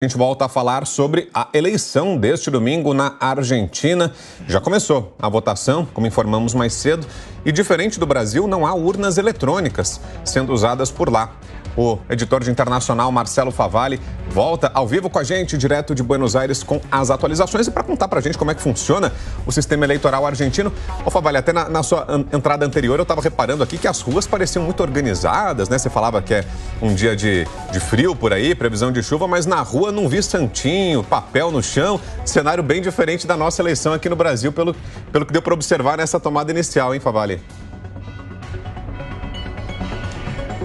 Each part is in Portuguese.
A gente volta a falar sobre a eleição deste domingo na Argentina. Já começou a votação, como informamos mais cedo, e diferente do Brasil, não há urnas eletrônicas sendo usadas por lá. O editor de internacional Marcelo Favalli volta ao vivo com a gente, direto de Buenos Aires, com as atualizações e para contar para a gente como é que funciona o sistema eleitoral argentino. Ô Favalli, até na sua entrada anterior eu estava reparando aqui que as ruas pareciam muito organizadas, né? Você falava que é um dia de frio por aí, previsão de chuva, mas na rua não vi santinho, papel no chão, cenário bem diferente da nossa eleição aqui no Brasil, pelo que deu para observar nessa tomada inicial, hein, Favalli?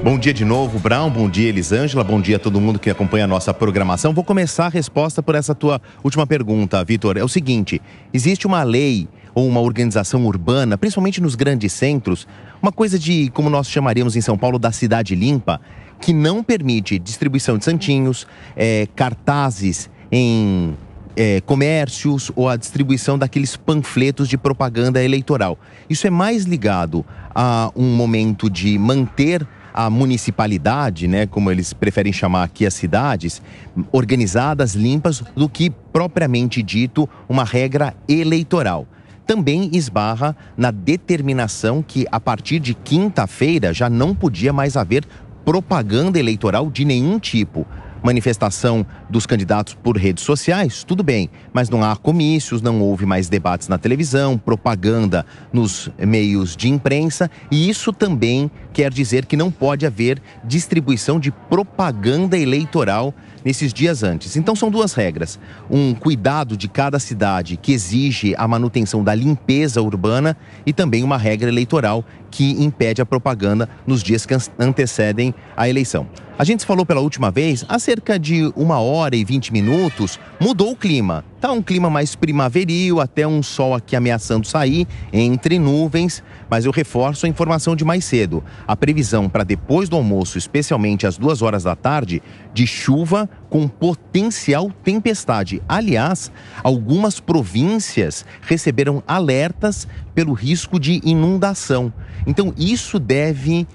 Bom dia de novo, Brown. Bom dia, Elisângela. Bom dia a todo mundo que acompanha a nossa programação. Vou começar a resposta por essa tua última pergunta, Vitor. É o seguinte, existe uma lei ou uma organização urbana, principalmente nos grandes centros, uma coisa de, como nós chamaríamos em São Paulo, da cidade limpa, que não permite distribuição de santinhos, cartazes em comércios ou a distribuição daqueles panfletos de propaganda eleitoral. Isso é mais ligado a um momento de manter a municipalidade, né, como eles preferem chamar aqui as cidades, organizadas, limpas, do que propriamente dito uma regra eleitoral. Também esbarra na determinação que a partir de quinta-feira já não podia mais haver propaganda eleitoral de nenhum tipo. Manifestação dos candidatos por redes sociais, tudo bem, mas não há comícios, não houve mais debates na televisão, propaganda nos meios de imprensa, e isso também quer dizer que não pode haver distribuição de propaganda eleitoral nesses dias antes. Então são duas regras, um cuidado de cada cidade que exige a manutenção da limpeza urbana e também uma regra eleitoral que impede a propaganda nos dias que antecedem a eleição. A gente falou pela última vez, há cerca de 1h20 mudou o clima. Tá um clima mais primaveril, até um sol aqui ameaçando sair, entre nuvens, mas eu reforço a informação de mais cedo. A previsão para depois do almoço, especialmente às 2 horas da tarde, de chuva com potencial tempestade. Aliás, algumas províncias receberam alertas pelo risco de inundação. Então isso deve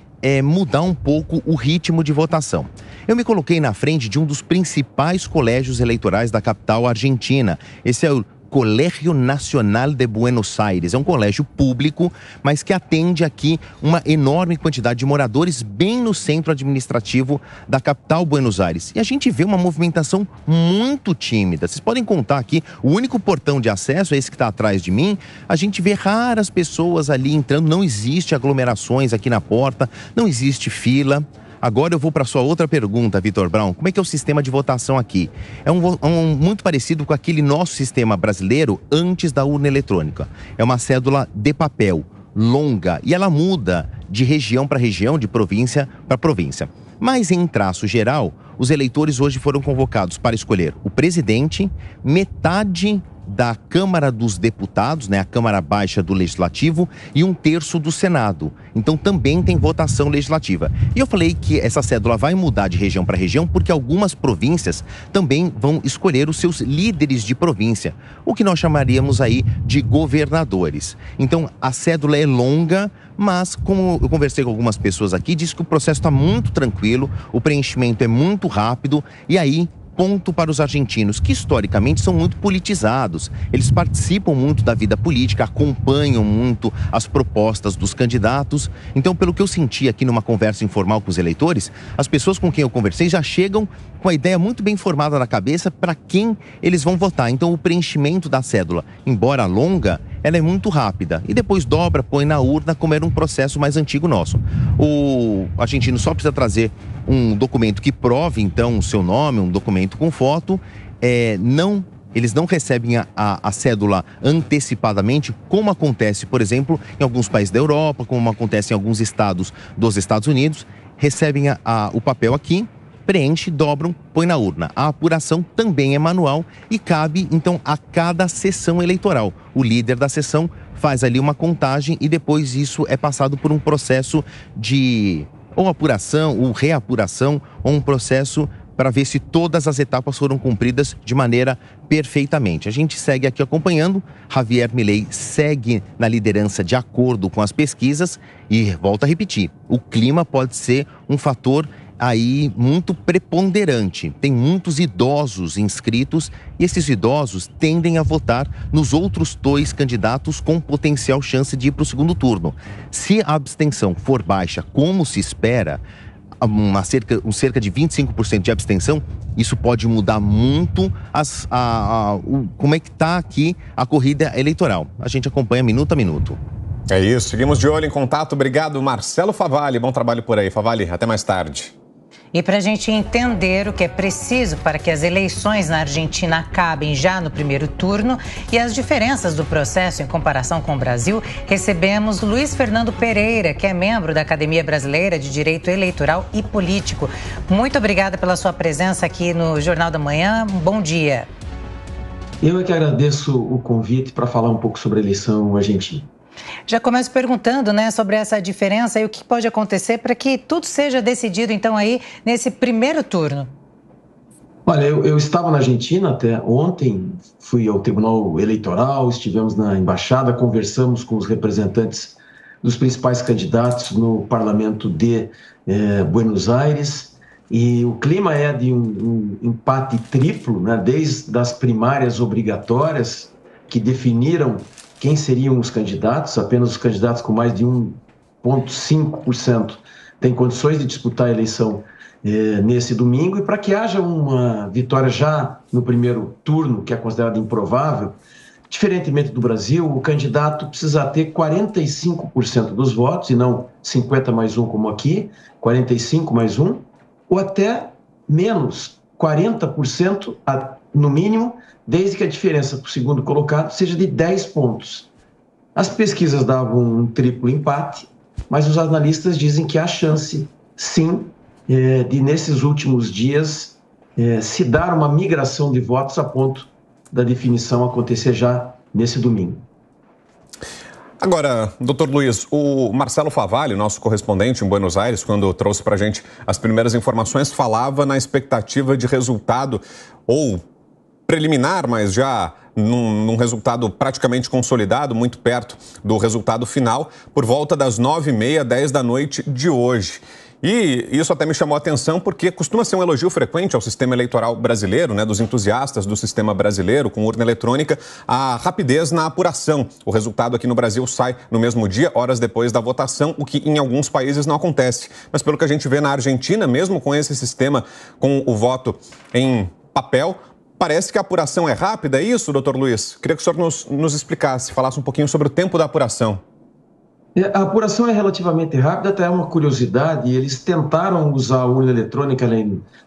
mudar um pouco o ritmo de votação. Eu me coloquei na frente de um dos principais colégios eleitorais da capital argentina. Esse é o Colegio Nacional de Buenos Aires. É um colégio público, mas que atende aqui uma enorme quantidade de moradores bem no centro administrativo da capital Buenos Aires. E a gente vê uma movimentação muito tímida. Vocês podem contar aqui, o único portão de acesso é esse que está atrás de mim. A gente vê raras pessoas ali entrando, não existe aglomerações aqui na porta, não existe fila. Agora eu vou para a sua outra pergunta, Vitor Brown. Como é que é o sistema de votação aqui? É muito parecido com aquele nosso sistema brasileiro antes da urna eletrônica. É uma cédula de papel, longa, e ela muda de região para região, de província para província. Mas em traço geral, os eleitores hoje foram convocados para escolher o presidente, metade da Câmara dos Deputados, né, a Câmara Baixa do Legislativo, e 1/3 do Senado. Então também tem votação legislativa. E eu falei que essa cédula vai mudar de região para região porque algumas províncias também vão escolher os seus líderes de província, o que nós chamaríamos aí de governadores. Então a cédula é longa, mas como eu conversei com algumas pessoas aqui, disse que o processo está muito tranquilo, o preenchimento é muito rápido, e aí ponto para os argentinos, que historicamente são muito politizados. Eles participam muito da vida política, acompanham muito as propostas dos candidatos. Então, pelo que eu senti aqui numa conversa informal com os eleitores, as pessoas com quem eu conversei já chegam com a ideia muito bem formada na cabeça para quem eles vão votar. Então, o preenchimento da cédula, embora longa, ela é muito rápida. E depois dobra, põe na urna, como era um processo mais antigo nosso. O argentino só precisa trazer um documento que prove, então, o seu nome, um documento com foto. Eles não recebem a cédula antecipadamente, como acontece, por exemplo, em alguns países da Europa, como acontece em alguns estados dos Estados Unidos. Recebem o papel aqui, preenche, dobram, põe na urna. A apuração também é manual e cabe, então, a cada sessão eleitoral. O líder da sessão faz ali uma contagem e depois isso é passado por um processo de ou apuração, ou reapuração, ou um processo para ver se todas as etapas foram cumpridas de maneira perfeitamente. A gente segue aqui acompanhando. Javier Milei segue na liderança de acordo com as pesquisas e, volto a repetir, o clima pode ser um fator aí muito preponderante. Tem muitos idosos inscritos e esses idosos tendem a votar nos outros 2 candidatos com potencial chance de ir para o segundo turno. Se a abstenção for baixa, como se espera, cerca de 25% de abstenção, isso pode mudar muito como é que está aqui a corrida eleitoral. A gente acompanha minuto a minuto. É isso, seguimos de olho em contato. Obrigado, Marcelo Favalli. Bom trabalho por aí, Favalli. Até mais tarde. E para a gente entender o que é preciso para que as eleições na Argentina acabem já no primeiro turno e as diferenças do processo em comparação com o Brasil, recebemos Luiz Fernando Pereira, que é membro da Academia Brasileira de Direito Eleitoral e Político. Muito obrigada pela sua presença aqui no Jornal da Manhã. Bom dia. Eu é que agradeço o convite para falar um pouco sobre a eleição argentina. Já começo perguntando, sobre essa diferença e o que pode acontecer para que tudo seja decidido, então, aí nesse primeiro turno. Olha, eu estava na Argentina até ontem, fui ao Tribunal Eleitoral, estivemos na embaixada, conversamos com os representantes dos principais candidatos no Parlamento de Buenos Aires, e o clima é de um empate triplo, desde as primárias obrigatórias que definiram quem seriam os candidatos. Apenas os candidatos com mais de 1,5% têm condições de disputar a eleição nesse domingo. E para que haja uma vitória já no primeiro turno, que é considerado improvável, diferentemente do Brasil, o candidato precisa ter 45% dos votos, e não 50 mais 1 como aqui, 45 mais 1, ou até menos 40% no mínimo, desde que a diferença para o segundo colocado seja de 10 pontos. As pesquisas davam um triplo empate, mas os analistas dizem que há chance, sim, de nesses últimos dias se dar uma migração de votos a ponto da definição acontecer já nesse domingo. Agora, doutor Luiz, o Marcelo Favalli, nosso correspondente em Buenos Aires, quando trouxe para a gente as primeiras informações, falava na expectativa de resultado ou preliminar, mas já num resultado praticamente consolidado, muito perto do resultado final, por volta das 9h30, 10 da noite de hoje. E isso até me chamou a atenção porque costuma ser um elogio frequente ao sistema eleitoral brasileiro, dos entusiastas do sistema brasileiro com urna eletrônica, a rapidez na apuração. O resultado aqui no Brasil sai no mesmo dia, horas depois da votação, o que em alguns países não acontece. Mas pelo que a gente vê na Argentina, mesmo com esse sistema, com o voto em papel, parece que a apuração é rápida, é isso, doutor Luiz? Queria que o senhor nos explicasse, falasse um pouquinho sobre o tempo da apuração. A apuração é relativamente rápida, até é uma curiosidade. Eles tentaram usar a urna eletrônica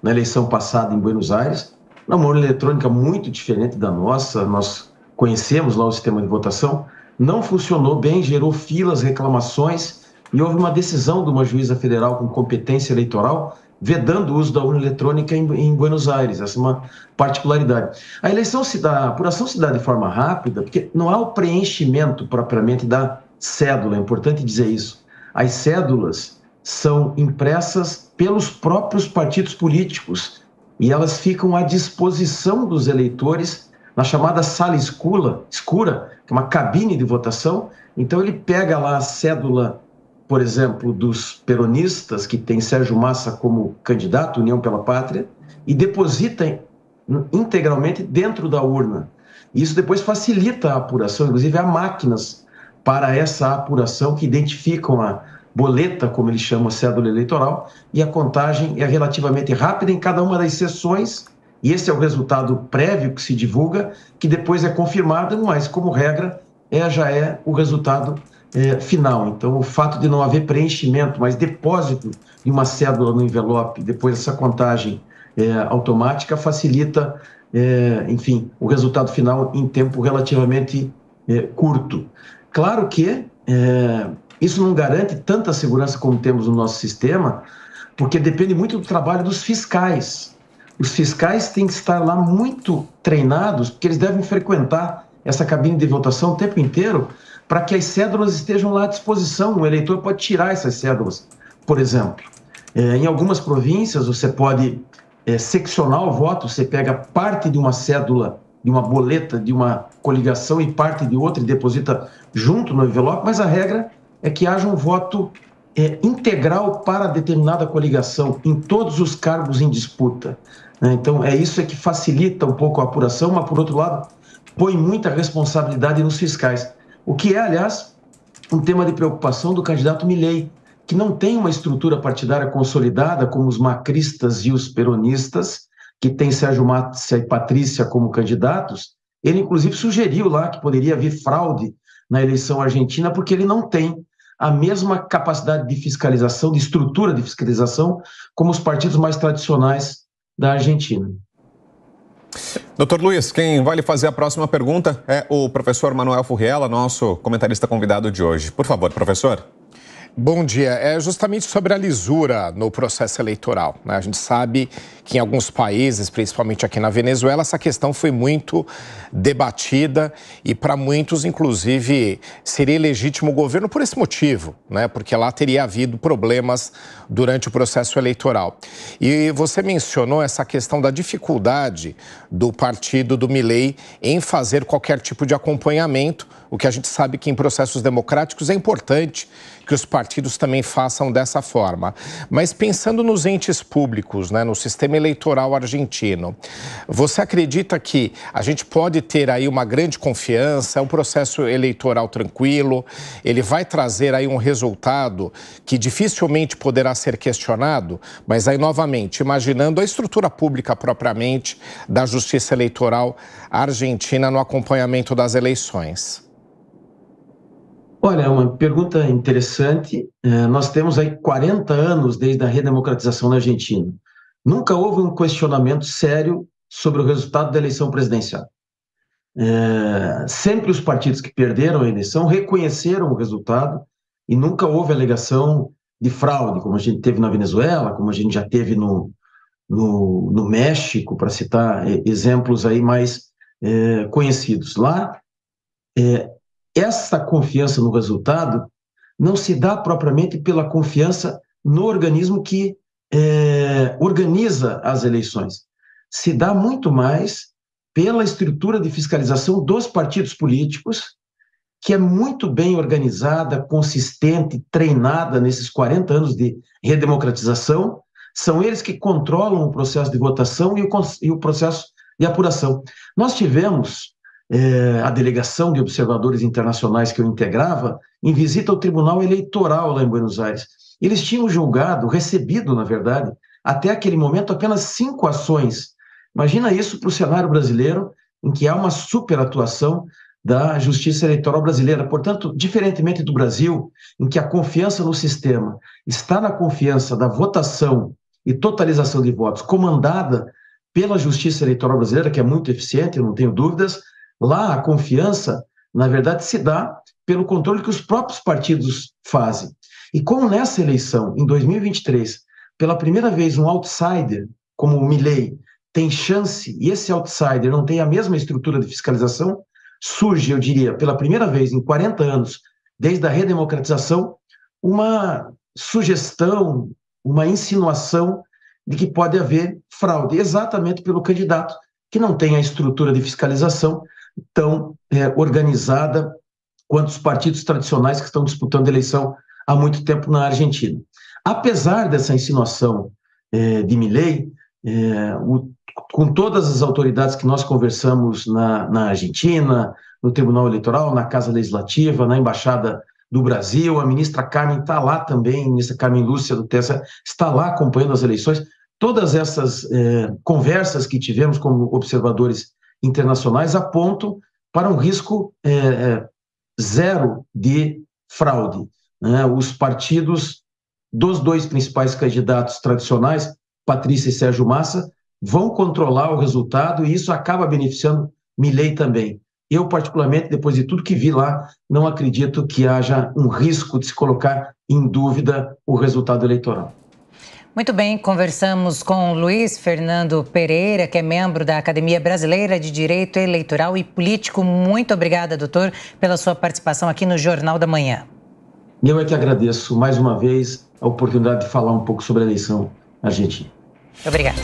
na eleição passada em Buenos Aires, uma urna eletrônica muito diferente da nossa, nós conhecemos lá o sistema de votação, não funcionou bem, gerou filas, reclamações, e houve uma decisão de uma juíza federal com competência eleitoral vedando o uso da urna eletrônica em Buenos Aires. Essa é uma particularidade. A apuração se dá de forma rápida, porque não há o preenchimento propriamente da cédula, é importante dizer isso. As cédulas são impressas pelos próprios partidos políticos e elas ficam à disposição dos eleitores na chamada sala escura, que é uma cabine de votação. Então ele pega lá a cédula, por exemplo, dos peronistas, que tem Sérgio Massa como candidato, União pela Pátria, e deposita integralmente dentro da urna. Isso depois facilita a apuração, inclusive há máquinas para essa apuração que identificam a boleta, como eles chamam a cédula eleitoral, e a contagem é relativamente rápida em cada uma das sessões, e esse é o resultado prévio que se divulga, que depois é confirmado, mas como regra já é o resultado final. Então, o fato de não haver preenchimento, mas depósito de uma cédula no envelope, depois dessa contagem automática, facilita, enfim, o resultado final em tempo relativamente curto. Claro que isso não garante tanta segurança como temos no nosso sistema, porque depende muito do trabalho dos fiscais. Os fiscais têm que estar lá muito treinados, porque eles devem frequentar essa cabine de votação o tempo inteiro, para que as cédulas estejam lá à disposição. O eleitor pode tirar essas cédulas, por exemplo. Em algumas províncias, você pode seccionar o voto, você pega parte de uma cédula, de uma boleta, de uma coligação e parte de outra e deposita junto no envelope, mas a regra é que haja um voto integral para determinada coligação em todos os cargos em disputa. Então, isso que facilita um pouco a apuração, mas, por outro lado, põe muita responsabilidade nos fiscais. O que é, aliás, um tema de preocupação do candidato Milei, que não tem uma estrutura partidária consolidada como os macristas e os peronistas, que tem Sérgio Massa e Patrícia como candidatos. Ele, inclusive, sugeriu lá que poderia haver fraude na eleição argentina, porque ele não tem a mesma capacidade de fiscalização, de estrutura de fiscalização, como os partidos mais tradicionais da Argentina. Doutor Luiz, quem vai lhe fazer a próxima pergunta é o professor Manuel Furriela, nosso comentarista convidado de hoje. Por favor, professor. Bom dia. É justamente sobre a lisura no processo eleitoral, né? A gente sabe que em alguns países, principalmente aqui na Venezuela, essa questão foi muito debatida e para muitos, inclusive, seria ilegítimo o governo por esse motivo, né? Porque lá teria havido problemas durante o processo eleitoral. E você mencionou essa questão da dificuldade do partido do Milei em fazer qualquer tipo de acompanhamento, o que a gente sabe que em processos democráticos é importante que os partidos também façam dessa forma. Mas pensando nos entes públicos, né, no sistema eleitoral argentino, você acredita que a gente pode ter aí uma grande confiança, é um processo eleitoral tranquilo, ele vai trazer aí um resultado que dificilmente poderá ser questionado, mas aí novamente, imaginando a estrutura pública propriamente da Justiça Eleitoral Argentina no acompanhamento das eleições? Olha, é uma pergunta interessante. Nós temos aí 40 anos desde a redemocratização na Argentina. Nunca houve um questionamento sério sobre o resultado da eleição presidencial. Sempre os partidos que perderam a eleição reconheceram o resultado e nunca houve alegação de fraude, como a gente teve na Venezuela, como a gente já teve no México, para citar exemplos aí mais conhecidos. Lá, essa confiança no resultado não se dá propriamente pela confiança no organismo que organiza as eleições. Se dá muito mais pela estrutura de fiscalização dos partidos políticos, que é muito bem organizada, consistente, treinada nesses 40 anos de redemocratização. São eles que controlam o processo de votação e o processo de apuração. Nós tivemos a delegação de observadores internacionais que eu integrava, em visita ao Tribunal Eleitoral lá em Buenos Aires. Eles tinham julgado, recebido, na verdade, até aquele momento, apenas 5 ações. Imagina isso para o cenário brasileiro, em que há uma superatuação da Justiça Eleitoral brasileira. Portanto, diferentemente do Brasil, em que a confiança no sistema está na confiança da votação e totalização de votos comandada pela Justiça Eleitoral brasileira, que é muito eficiente, eu não tenho dúvidas. Lá, a confiança, na verdade, se dá pelo controle que os próprios partidos fazem. E como nessa eleição, em 2023, pela primeira vez um outsider, como o Milei, tem chance, e esse outsider não tem a mesma estrutura de fiscalização, surge, eu diria, pela primeira vez em 40 anos, desde a redemocratização, uma sugestão, uma insinuação de que pode haver fraude, exatamente pelo candidato que não tem a estrutura de fiscalização tão organizada quanto os partidos tradicionais que estão disputando a eleição há muito tempo na Argentina. Apesar dessa insinuação de Milei, com todas as autoridades que nós conversamos na Argentina, no Tribunal Eleitoral, na Casa Legislativa, na Embaixada do Brasil, a ministra Carmen está lá também, a ministra Carmen Lúcia do TSE está lá acompanhando as eleições. Todas essas conversas que tivemos como observadores internacionais apontam para um risco zero de fraude. Os partidos dos 2 principais candidatos tradicionais, Patrícia e Sérgio Massa, vão controlar o resultado e isso acaba beneficiando Milei também. Eu, particularmente, depois de tudo que vi lá, não acredito que haja um risco de se colocar em dúvida o resultado eleitoral. Muito bem, conversamos com Luiz Fernando Pereira, que é membro da Academia Brasileira de Direito Eleitoral e Político. Muito obrigada, doutor, pela sua participação aqui no Jornal da Manhã. Eu é que agradeço, mais uma vez, a oportunidade de falar um pouco sobre a eleição argentina. Obrigada.